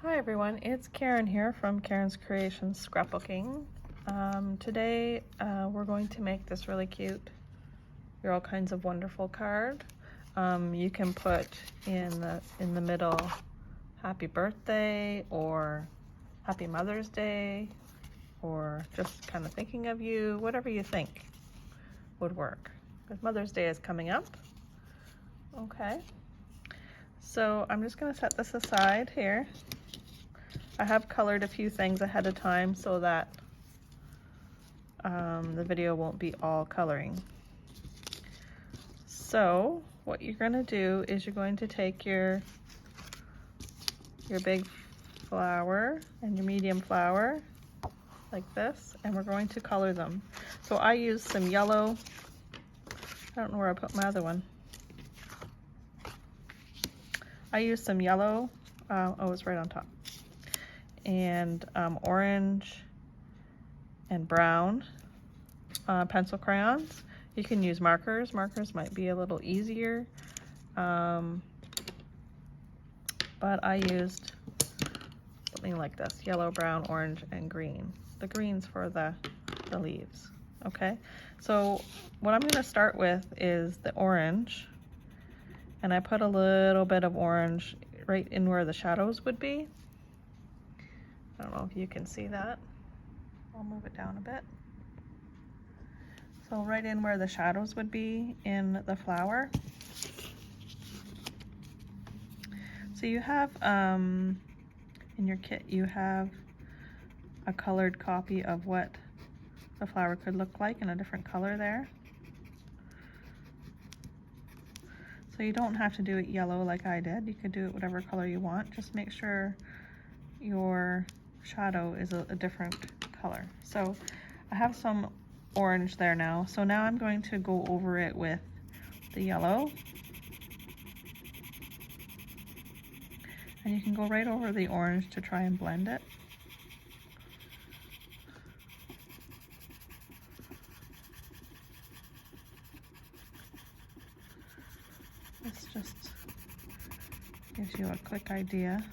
Hi everyone, it's Karen here from Karen's Creations Scrapbooking. Today we're going to make this really cute You're All Kinds of Wonderful card. You can put in the middle Happy Birthday or Happy Mother's Day or just kind of thinking of you, whatever you think would work. Because Mother's Day is coming up. Okay, so I'm just going to set this aside here. I have colored a few things ahead of time so that the video won't be all coloring. So what you're going to do is you're going to take your big flower and your medium flower like this, and we're going to color them. So I used some yellow. I don't know where I put my other one. I used some yellow. Oh, it's right on top. And orange and brown pencil crayons. You can use markers. Markers might be a little easier, but I used something like this: yellow, brown, orange, and green. The green's for the leaves. Okay, so what I'm going to start with is the orange, and I put a little bit of orange right in where the shadows would be. I don't know if you can see that. I'll move it down a bit. So right in where the shadows would be in the flower. So you have, in your kit, you have a colored copy of what the flower could look like in a different color there. So you don't have to do it yellow like I did. You could do it whatever color you want. Just make sure your shadow is a different color. So I have some orange there now. So now I'm going to go over it with the yellow. And you can go right over the orange to try and blend it. This just gives you a quick idea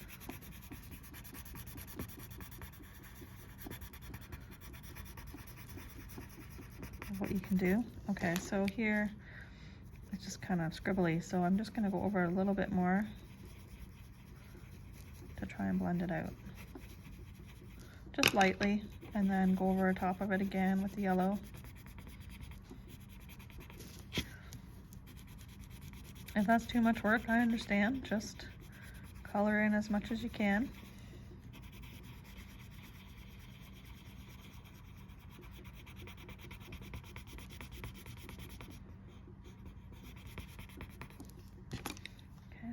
what you can do. Okay, so here it's just kind of scribbly, so I'm just going to go over a little bit more to try and blend it out. Just lightly, and then go over top of it again with the yellow. If that's too much work, I understand. Just color in as much as you can.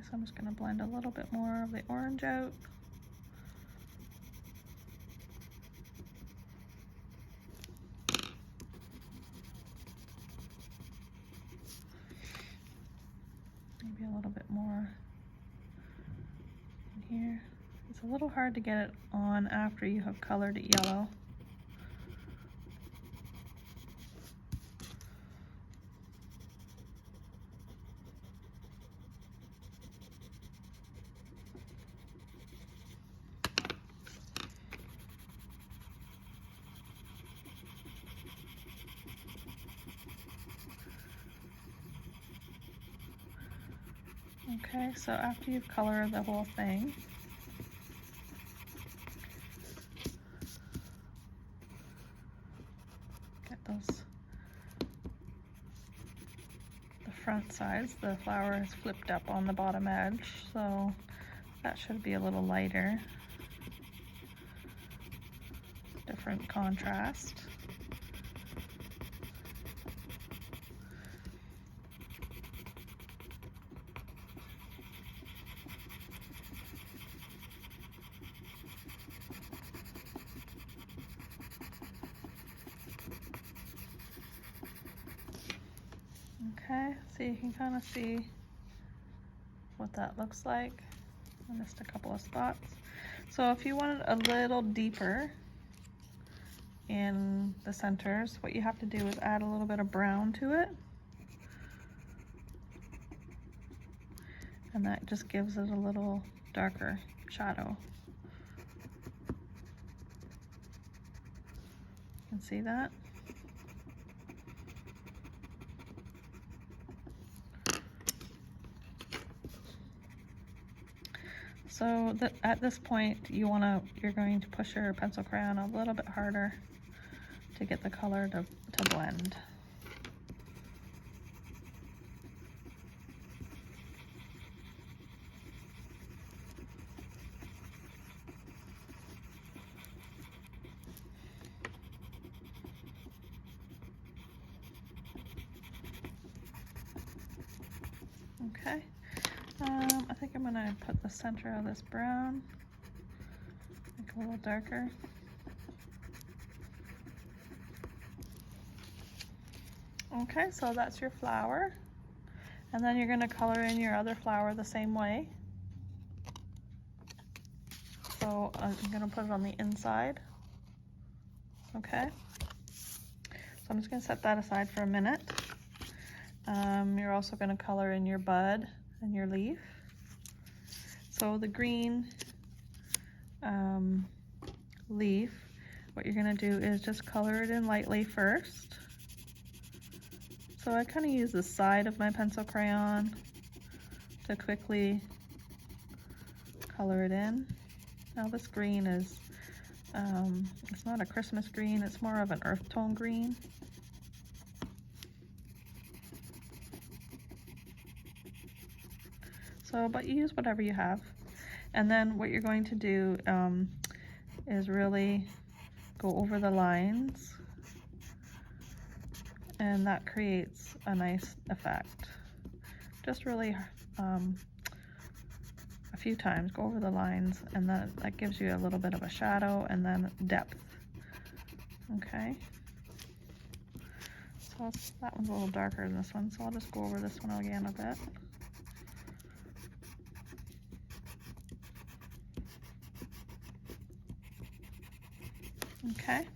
So I'm just going to blend a little bit more of the orange out. Maybe a little bit more in here. It's a little hard to get it on after you have colored it yellow. Okay, so after you've colored the whole thing, get those, the front sides, the flower is flipped up on the bottom edge, so that should be a little lighter, different contrast. Okay, so you can kind of see what that looks like. I missed a couple of spots. So if you want it a little deeper in the centers, what you have to do is add a little bit of brown to it. And that just gives it a little darker shadow. can see that. So at this point, you're going to push your pencil crayon a little bit harder to get the color to blend. Okay, I think I'm gonna put the center of this brown, make it a little darker. Okay, so that's your flower. And then you're gonna color in your other flower the same way. So I'm gonna put it on the inside. Okay, so I'm just gonna set that aside for a minute. You're also going to color in your bud and your leaf. So the green leaf, what you're going to do is just color it in lightly first. So I kind of use the side of my pencil crayon to quickly color it in. Now this green is, it's not a Christmas green, it's more of an earth tone green. So, but you use whatever you have. And then what you're going to do is really go over the lines, and that creates a nice effect. Just really a few times, go over the lines, and then that gives you a little bit of a shadow and then depth. Okay. So that one's a little darker than this one, so I'll just go over this one again a bit. Okay,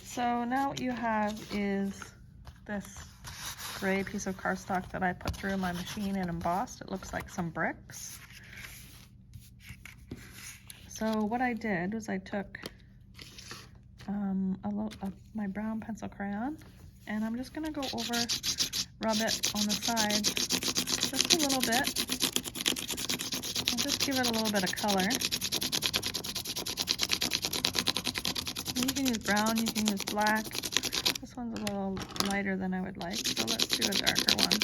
so now what you have is this gray piece of cardstock that I put through my machine and embossed. It looks like some bricks. So what I did was I took my brown pencil crayon, and I'm just going to go over, rub it on the sides just a little bit. I'll just give it a little bit of color. You can use brown, you can use black. This one's a little lighter than I would like, so let's do a darker one.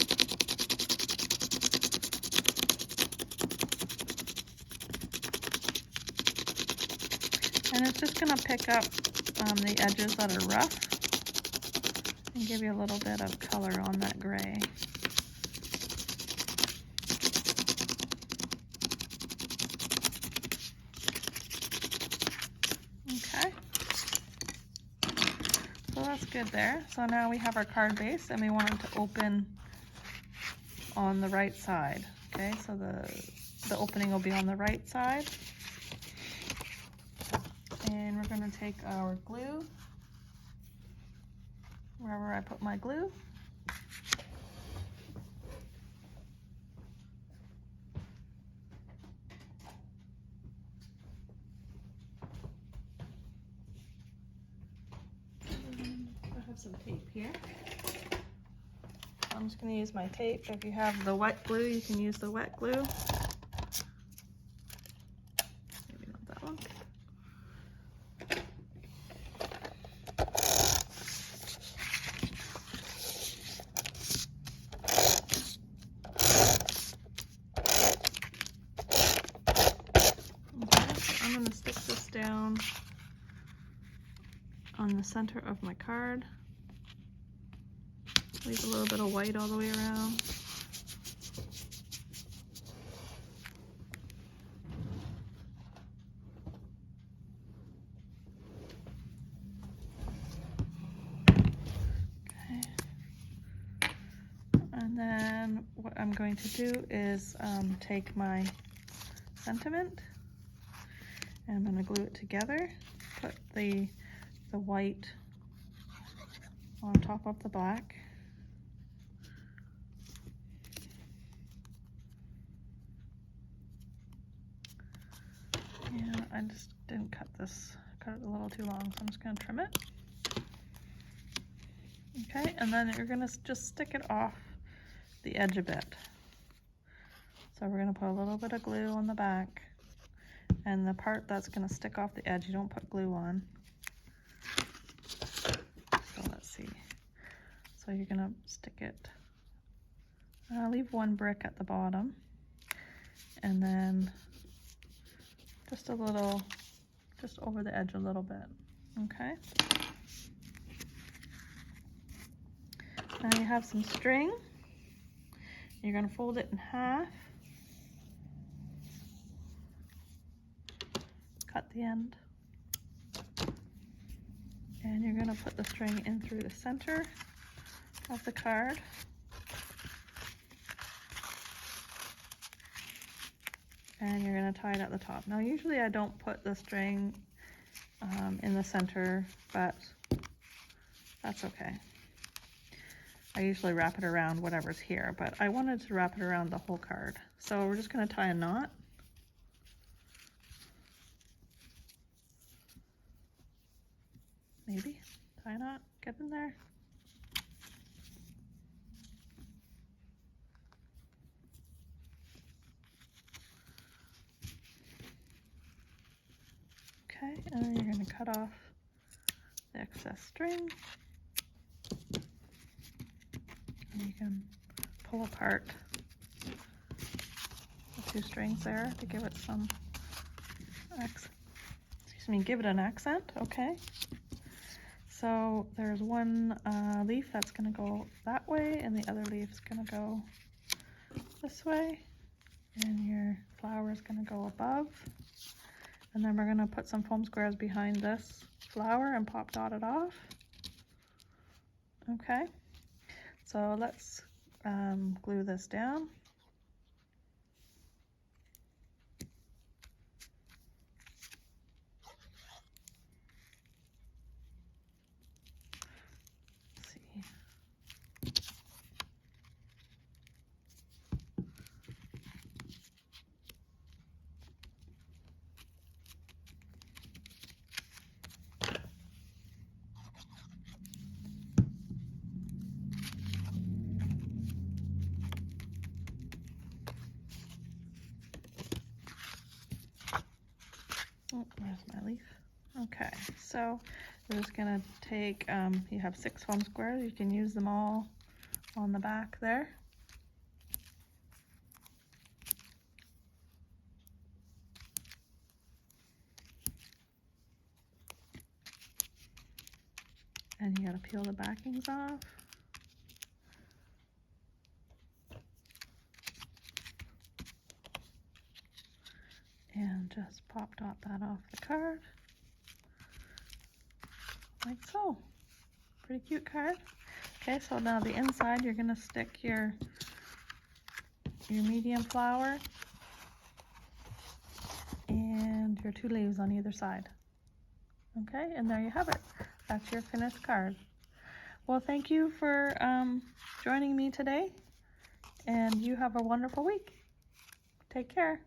And it's just going to pick up the edges that are rough and give you a little bit of color on that gray. Okay. So that's good there. So now we have our card base, and we want it to open on the right side. Okay, so the opening will be on the right side. And we're going to take our glue, wherever I put my glue. I have some tape here. I'm just going to use my tape. If you have the wet glue, you can use the wet glue. Maybe not that one. Okay, so I'm going to stick this down on the center of my card. Leave a little bit of white all the way around. Okay. And then what I'm going to do is take my sentiment, and I'm going to glue it together. Put the white on top of the black. And I just didn't cut this cut it a little too long, so I'm just going to trim it. Okay, and then you're going to just stick it off the edge a bit. So we're going to put a little bit of glue on the back, and the part that's going to stick off the edge, you don't put glue on. So let's see. So you're going to stick it, leave one brick at the bottom, and then just a little, just over the edge a little bit, okay? Now you have some string. You're going to fold it in half, cut the end, and you're going to put the string in through the center of the card. And you're going to tie it at the top. Now usually I don't put the string in the center, but that's okay. I usually wrap it around whatever's here, but I wanted to wrap it around the whole card. So we're just going to tie a knot. Maybe tie a knot, get in there. Okay, and then you're going to cut off the excess string. And you can pull apart the two strings there to give it some give it an accent. Okay. So there's one leaf that's going to go that way, and the other leaf's going to go this way, and your flower is going to go above. And then we're going to put some foam squares behind this flower and pop dot it off. Okay, so let's glue this down. Let's see. Oh, where's my leaf? Okay, so we're just gonna take, you have 6 foam squares. You can use them all on the back there. And you gotta peel the backings off. And just pop dot that off the card, like so. Pretty cute card. Okay, so now the inside, you're gonna stick your medium flower and your 2 leaves on either side. Okay, and there you have it. That's your finished card. Well, thank you for joining me today, and you have a wonderful week. Take care.